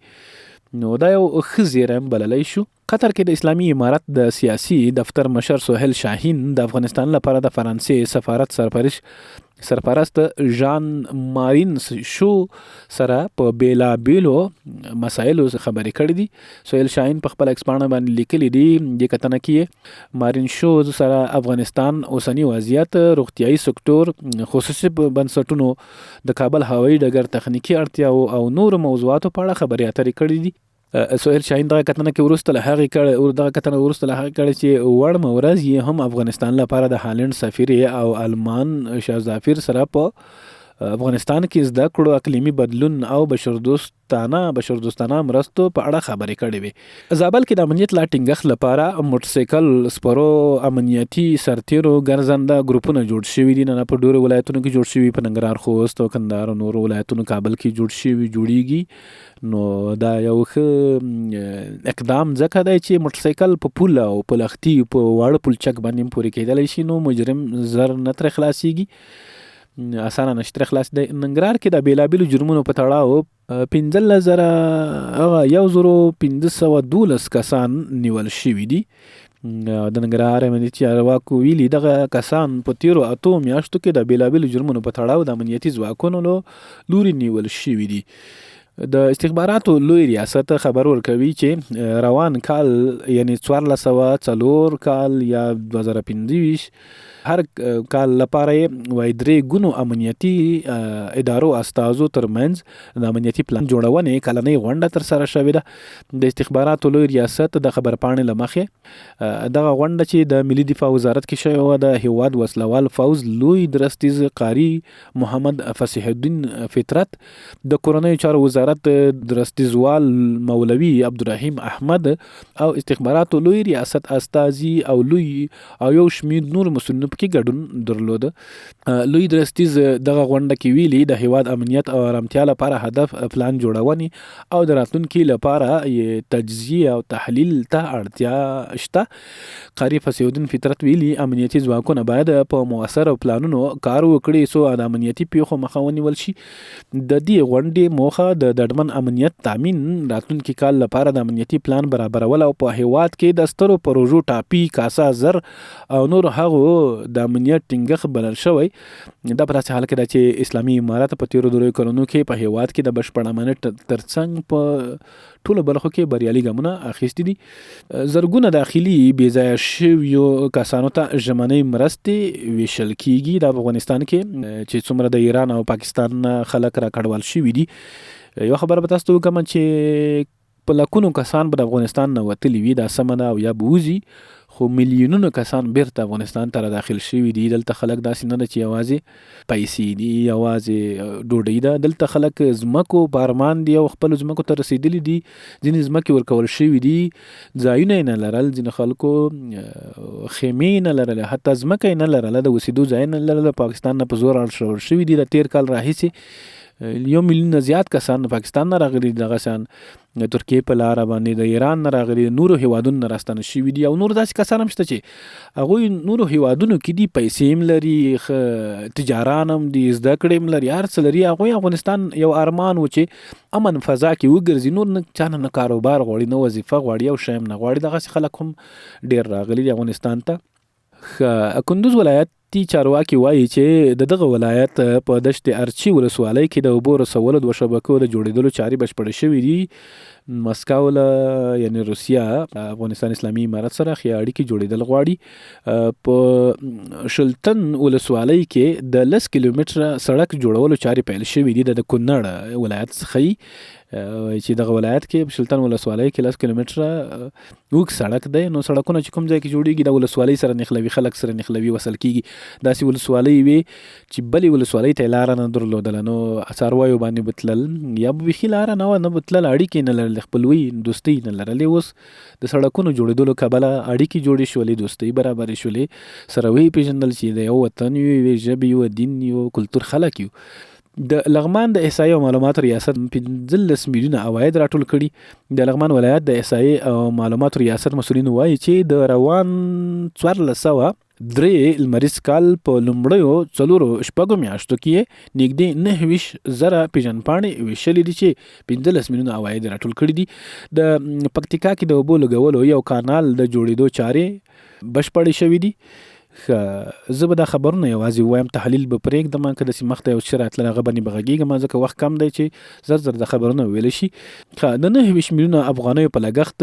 نو دا یو ښه زیری هم بللی شو. قطر کې د اسلامي امارت د سیاسي دفتر مشر سهیل شاهین د افغانستان لپاره د فرانسې سفارت سرپرست سرپرست ژان مارین شو سره په بیلابیلو مسایلو خبرې کړې دي. سهیل شاهین په خپل ایکسپانډ باندې لیکلي دي د کتنه کې مارین شو سره افغانستان اوسنی وضعیت، روغتیايي سکتور، خصوصي بنسټونو، د کابل هوایي ډګر تخنیکی اړتیاو او نور موضوعاتو په اړه خبرې اترې کړې دي. سهیل شاهین دغه کتنه کې وروسته له هغې کړې چې وړمه ورځ یې هم افغانستان لپاره د هالند سفیر او آلمان شاهزافیر سره په افغانستان کې زده کړو اقلیمي بدلون او بشردوستانه مرستو په اړه خبرې کړې وې. زابل کې د امنیت لا ټینګښت لپاره موټرسایکل سپرو امنیتي سرتیرو ګرځنده ګروپونه جوړ شوي دي. نن په ډېرو ولایتونو کې جوړ شوي، په ننګرهار، خوست او کندهار او نورو ولایتونو کابل کې جوړیږي. نو دا یو ښه اقدام ځکه دی چې موټرسایکل په پول او په لختي په واړه پلچک باندې پورې کېدلی شي، نو مجرم زر نه ترې خلاصیږي، اسانه نشتره خلاص دی. ننګرهار کې د بیلابیلو جرمونو په تړاو 15,512 کسان نیول شوي دي. د ننګرهار امنیتي چارواکو ویلي دغه کسان په تیرو 8 میاشتو کې د بیلابیلو جرمونو په تړاو د امنیتي ځواکونو لوري نیول شوي دي. د استخباراتو لوی ریاست خبر ورکوي چې روان کال یعنی 1404 کال یا 2025 هر کال لپاره وای 3 ګونو امنیتي ادارو استازو ترمنځ د امنیتي پلان جوړونې کلنۍ غونډه تر سره شوې ده. د استخباراتو لوی ریاست د خبرپاڼې له مخې دغه غونډه چې د ملي دفاع وزارت کې شوې وه، د هیواد وسلوال فوز لوی درستیز قاری محمد فصیح الدین فطرت، د کورنیو چارو وزارت درستیزوال مولوي عبدالرحیم احمد او استخباراتو لوی ریاست استازي او یو شمیر نور مسؤلین پکې ګډون درلوده. لوی درستیز دغه غونډه کې ویلي د هیواد امنیت او آرامتیا لپاره هدف پلان جوړونې او د راتلونکي لپاره تجزیه او تحلیل ته اړتیا شته. قاری فصیح الدین فطرت ویلي امنیتي ځواکونه باید په مؤثر پلانونو کار وکړي څو د امنیتي پیښو مخه ونیول شي. د دې غونډې موخه د ډاډمن امنیت تامین، راتلونکي کال لپاره د امنیتي پلان برابرول او په هیواد کې د سترو پروژو ټاپي، کاسا، زر او نور هغو د امنیت ټینګښت بلل شوی. دا په داسې حال کې ده چې اسلامي امارت په تیرو 2 کلونو کې په هیواد کې د بشپړ امنیت ترڅنګ په ټولو برخو کې بریالي ګامونه اخیستي دي. زرګونه داخلي بې ځایه شویو کسانو ته ژمنۍ مرستې ویشل کیږي. د افغانستان کې چې څومره د ایران او پاکستان خلک راکډوال شوي دي، یو خبره به تاسو ته وکړم چې په لکونو کسان به د افغانستان نه وتلي وي، دا سمه ده او یا به وځي، خو میلیونونه کسان بیرته افغانستان ته داخل شوي دي. دلته خلک داسې نه ده چې یوازې پیسې دي، یوازې ډوډۍ ده. دلته خلک ځمکو په ارمان دي او خپلو ځمکو ته رسېدلي دي. ځینې ځمکې ورکول شوي دي، ځایونه یې نه لرل، ځینې خلکو خیمې نه لرله، حتی ځمکه یې نه لرله، د اوسېدو ځای نه لرله. پاکستان نه په زور اړول شوي دي. د تیر کال راهیسې 1 میلیون زیات کسان پاکستان نه راغلي، دغه شان ترکیې په لاره باندې د ایران نه راغلي، نورو هیوادونو نه راستنه شوي دي، او نور داسې کسان هم شته چې هغوی نورو هیوادونو کې دي، پیسې هم لري، تجاران هم دي، زده کړې هم لري، هر څه لري. هغوی افغانستان یو ارمان و چې امن فضا کې وګرځي، نور نه چا نه کاروبار غواړي، نه وظیفه غواړي، او شی هم نه غواړي. دغسې خلک هم ډېر راغلي دي افغانستان ته. کندوز ولایت چارواکي وایي چې دغه ولایت په دشت ارچي ولسوالۍ کې د اوبو رسولو 2 شبکو د جوړېدلو چارې بشپړې شوې دي. مسکو له یعنی روسیا افغانستان اسلامي امارت سره ښې اړیکې جوړېدل غواړي. په شلتن ولسوالۍ کې د 10 کیلومتره سړک جوړولو چارې پیل شوې دي. د کونړ ولایت څخه چې دغه ولایت کې په شلتن ولسوالۍ کې 10 کیلومتره اوږد سړک دی. نو سړکونه چې کوم ځای کې جوړېږي د ولسوالۍ سره نښلوي، خلک سره نښلوي، وصل کېږي. داسې ولسوالۍ وي چې بلې ولسوالۍ ته یې لاره نه درلودله، نو څارویو باندې به تلل، یا به بیخي لاره نه وه، نه به تلل، اړیکې نه لرلې، خپلوي دوستۍ نه لرلې. اوس د سړکونو جوړېدلو کبله اړیکې جوړې شولې، دوستۍ برابرې شولې، سره ویې پېژندل چې د یو وطن یو، یوې ژبې یو، دین یو، کلتور خلک یو. د لغمان د احصایې او معلوماتو ریاست 15 میلیونه عواید راټول کړي. د لغمان ولایت د احصایې او معلوماتو ریاست مسؤلین وایي چې د روان 1403 لمریز کال په لومړیو 4 میاشتو کې نږدې 9,000 پیژندپاڼې ویشلې دي چې 15 میلیونه عواید راټول کړي دي. د پکتیکا کې د اوبو لګولو یو کانال د جوړېدو چارې بشپړې شوې دي. زه به دا خبرونه یوازې وایم، تحلیل به پرېږدم که داسې مخته یو څه راتلل هغه باندې به غږېږم ځکه وخت کم دی چې زر زر د خبرونه وویلی شي. د 9 میلیونه افغانیو په لګښت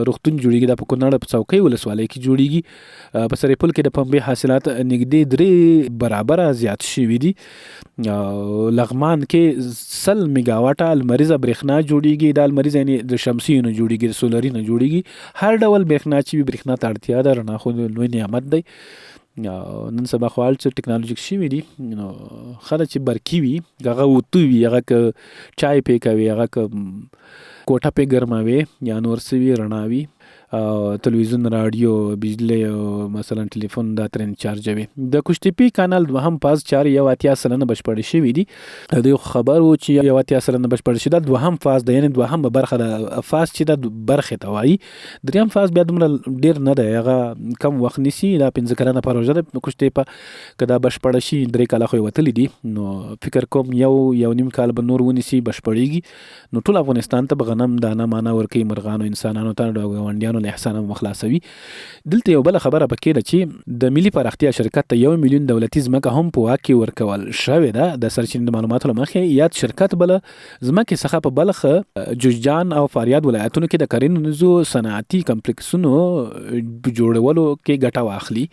روغتون جوړېږي، دا په کونړ په څوکۍ ولسوالۍ کې جوړېږي. په سرپل کې د پنبې حاصلات نږدې 3 برابره زیات شوي دي. لغمان کې 100 میګاواټه لمریزه برېښنا جوړېږي. دا لمریزه یعنې د شمسیو نه جوړېږي، د سولري نه جوړېږي. هر ډول برېښنا چې وي، برېښنا ته اړتیا ده، رڼا خو لوی نعمت دی. نن سبا خو هر څه ټکنالوژیک شوي دي، نو ښه ده چې برقي وي، هغه اوتو وي، هغه که چای پې کوي، هغه که کوټه پې ګرموي یا نور څه وي، رڼا وي. تلویزیون، رادیو، بجلی او مثلا ټلیفون دا ترې چارجوي. د کوشتپې کانال 2 فاز 4.80% بشپړې شوي دي. دوی خبر و چې 80% بشپړ شي. دا 2 فاز دی، یعنې 2 برخه د فاز چې د برخې ته وایي. 3 فاز بیا دومره ډېر نه دی، هغه کم وخت نیسي. دا 5 کلنه پروژه ده کوشتپه، که دا بشپړه شي 3 کاله خو یې وتلي دي، نو فکر کوم یو نیم کال به نور ونیسي بشپړېږي. نو ټول افغانستان ته به غنم دانه مانه ورکوي، مرغانو انسانانو ته د ګاونډیانو له احسانه مخلاصوي. دلته یو بله خبره پکې ده چې د ملي پراختیا شرکت ته 1 میلیون دولتي ځمکه هم په واک کې ورکول شوې ده. د سرچینې د معلوماتو له مخې یاد شرکت بله ځمکې څخه په بلخ، جوزجان او فاریاب ولایتونو کې د کرنیزو صنعتي کمپلیکسونو جوړولو کې ګټه واخلي.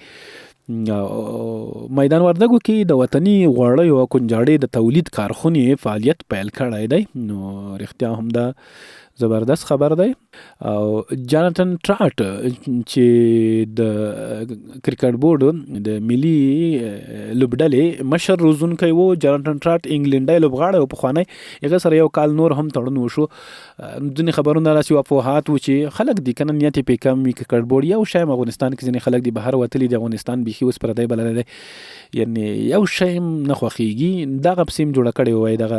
میدان وردګو کې د وطني غوړیو او کنجاړې د تولید کارخونې فعالیت پیل کړی دی. نو رښتیا هم دا زبردست خبر دی. او جاناتن ټراټ چې د کرکټ بورډ د ملي لوبډلې مشر روزونکی و، جاناتن ټراټ انګلنډی لوبغاړی و پخوانی، هغه سره 1 کال نور هم تړون وشو. ځینې خبرونه داسې افواهات و چې خلک دي که نه نیت یې پې کم وي. کرکټ بورډ یو شی افغانستان کې ځینې خلک دي بهر وتلي دي، افغانستان بیخي اوس پردی بللی دی، یعنې یو شی هم نه خوښېږي. دغه پسې هم جوړه کړې وایي، دغه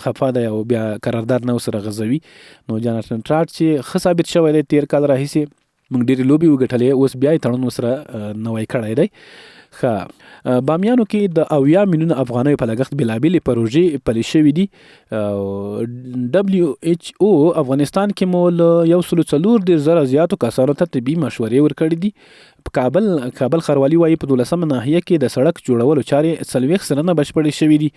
خفه دی او بیا قرارداد نه ورسره غځوي. نو جاناتن ټراټ چې ښه ثابت شوی دی، 13 کال راهیسې موږ ډېرې لوبې وګټلې، اوس بیا یې تړون ورسره نوی کړی دی. بامیانو کې د 80 میلیونه افغانیو په لګښت بېلابېلې پروژې پلي شوي دي. WHO افغانستان کې مو له 140,000 زیاتو کسانو ته طبي مشورې ورکړي دي. کابل ښاروالي وایي په 12مه ناحیه کې د سړک جوړولو چارې 40% بشپړې شوي دي.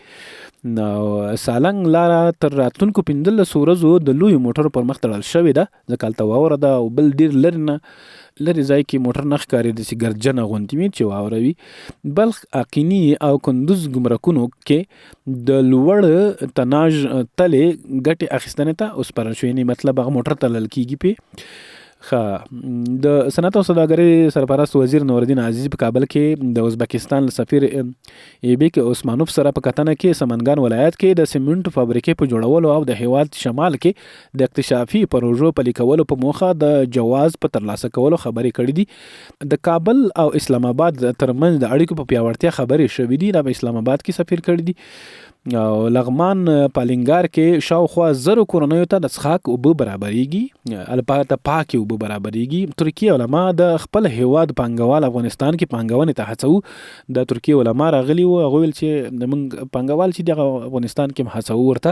سالنګ لاره تر راتلونکو 15 ورځو د لویو موټرو پر مخ تړل شوې ده، ځکه هلته واوره ده او بل ډېر لرې ځای کې موټر نه ښکاري، داسې ګرجنه غوندې وي چې واوره وي. بلخ، اقیني او کندوز ګمرکونو کې د لوړ تناژ تلې ګټې اخیستنې ته وسپارل شوې، یعنې مطلب هغه موټر تلل کېږي پې. د صنعت او سوداګرۍ سرپرست وزیر نوردین عزیزي په کابل کې د ازبکستان له سفیر ایبک عثمانوف سره په کتنه کې سمنګان ولایت کې د سیمنټو فابریکې په جوړولو او د هیواد شمال کې د اکتشافي پروژو پلي کولو په موخه د جواز په ترلاسه کولو خبرې کړې دي. د کابل او اسلام آباد ترمنځ د اړیکو په پیاوړتیا خبرې شوې دي. دا په اسلام آباد کې سفیر کړی دي. او لغمان پالنګار کې شاوخوا 100 کورنیو ته د څښاک اوبه برابرېږي، البته پاکې اوبه برابرېږي. ترکیه علما د خپل هیواد پانګوال افغانستان کې پانګونې ته هڅوو. د ترکیه علما راغلي وو، هغوی ویل چې زموږ پانګوال چې دغه افغانستان کې هڅوو ورته.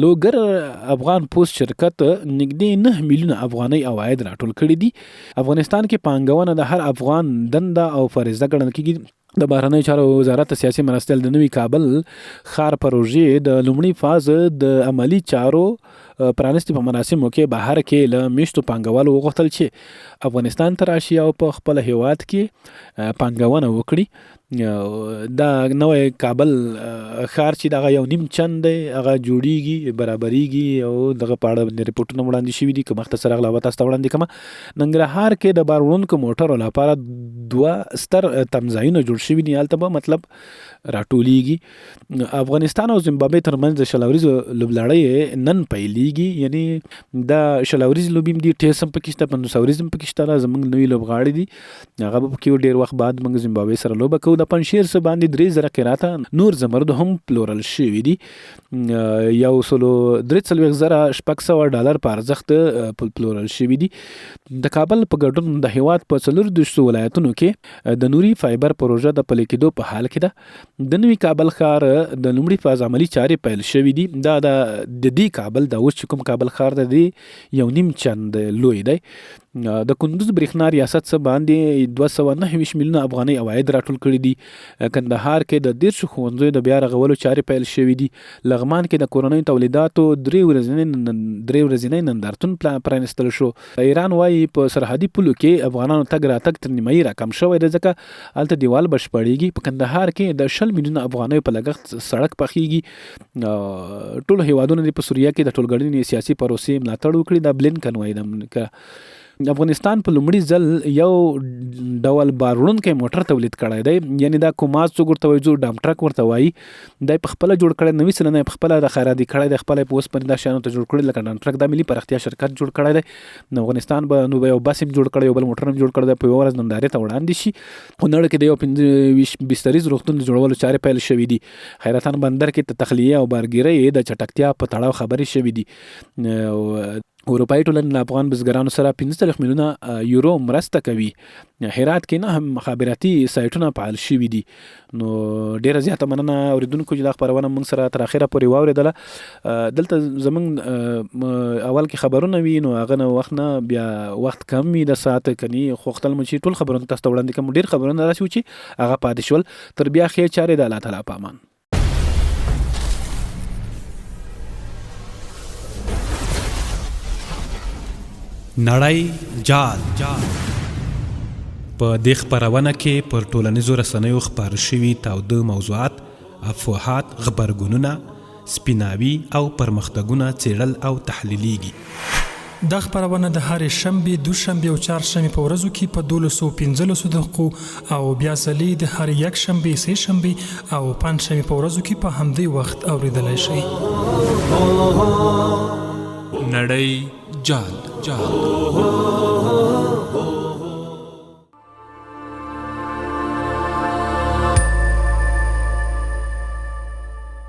لوګر افغان پوسټ شرکت نږدې 9 میلیونه افغانۍ عواید راټول کړي دي. افغانستان کې پانګونه د هر افغان دنده او فریضه ګڼل کېږي. د بهرنیو چارو وزارت سیاسي مرستیال د نوي کابل ښار پروژې د لومړي فاز د عملي چارو پرانستې په مراسمو کې بهر کې له میشتو پانګوالو وغوښتل چې افغانستان ته راشي او په خپل هیواد کې پانګونه وکړي. دا نوی کابل ښار چې دغه 1.5 چند دی، هغه جوړیږي، برابریږي او دغه په اړه ریپورټونه وړاندې شوي دي. که مختصر اغلاوه تاسو ته وړاندې کړمه. ننګرهار کې د بار وړونکو موټرو لپاره 2 ستر تمځایونه جوړ شوي دي، هلته به مطلب راټولیږي. افغانستان او زیمبابوې ترمنځ د شلوریزو لوبلړۍ نن پیلیږي، یعنی دا شلوریز لوبې هم دي، ټیس هم پکې شته، پنځوسوریز هم پکې شته. زموږ نوي لوبغاړي دي، هغه به پکې ډېر وخت بعد موږ زیمبابوې سره لوبه کوو. د پنجشیر څه باندې 3,000 قراته نور زمرد هم پلورل شوي دي. 143,600 په ارزښت پلورل شوي دي. د کابل په ګډون د هیواد په 14 ولایتونو کې د نوري فایبر پروژه د پلي کېدو په حال کې ده. د نوي کابل ښار د لومړي فاز عملي چارې پیل شوي دي. دا د دې کابل د اوس چې کوم کابل ښار د دې 1.5 چند لوی دی. د کندوز برېښنا ریاست څخه باندې 229 میلیونه افغانۍ عواید راټول کړي دي. کندهار کې د 13 ښوونځیو د بیا رغولو چارې پیل شوې دي. لغمان کې د کورنیو تولیداتو 3 ورځنی نندارتون پرانیستل شو. ایران وايي په سرحدي پولو کې افغانانو تګ راتګ تر نیمایي راکم شوی دی ځکه هلته دیوال بشپړېږي. په کندهار کې د 20 میلیونه افغانیو په لګښت سړک پخېږي. ټول هیوادونه په سوریه کې د ټولګړنې سیاسي پروسې ملاتړ وکړي. دا بلینکن وایي د افغانستان په لومړي ځل یو ډول باروړونکی موټر تولید کړی دی، یعنی دا کوماز څوک ورته وایي، جو ډام ټرک ورته وایي. دا په خپله جوړ کړی، 90 سلنه یې په خپله د خیراتي کړی دی، خپله یې په اوسپنې دا شیانو ته جوړ کړی لکه ډام ټرک. دا ملي پراختیا شرکت جوړ کړی دی. نو افغانستان به نو یو بس هم جوړ کړی، یو بل موټر هم جوړ کړی دی، په یوه ورځ نندارې ته وړاندې شي. کونړ کې د یو 25 بستریز روغتون د جوړولو چارې پیل شوي دي. حیرتان بندر کې د تخلیه او بارګیرۍ د چټکتیا په تړاو خبرې شوي دي. اروپایي ټولنې له افغان بزګرانو سره 15 میلیونه یورو مرسته کوي. هرات کې نه هم مخابراتي سایټونه فعال شوي دي. نو ډیره زیاته مننه اوریدونکو چې دا خپرونه موږ سره تر اخره پورې واورېدله. دلته زموږ اول کې خبرونه وي، نو هغه نه وخت نه بیا وخت کم وي د ساعت کني خوختل مو چې ټول خبرونه تاسو ته وړاندې کوم. ډیر خبرونه راسي چې هغه پاتې شول. تر بیا ښې چارې د الله تعالی په امان. نړۍ جال په دې خپرونه کې پر ټولنیزو رسنیو خپاره شوي تاوده موضوعات، افواهات، غبرګونونه، سپیناوي او پرمختګونه څېړل او تحلیلیږي. دا خپرونه د هرې شنبې، دوشنبې او چهارشنبې په ورځو کې په 12:15 دقیقو او بیا ځلې د هرې یکشنبې، سهشنبې او پنجشنبې په ورځو کې په همدې وخت اورېدلی شئ. نړۍ جال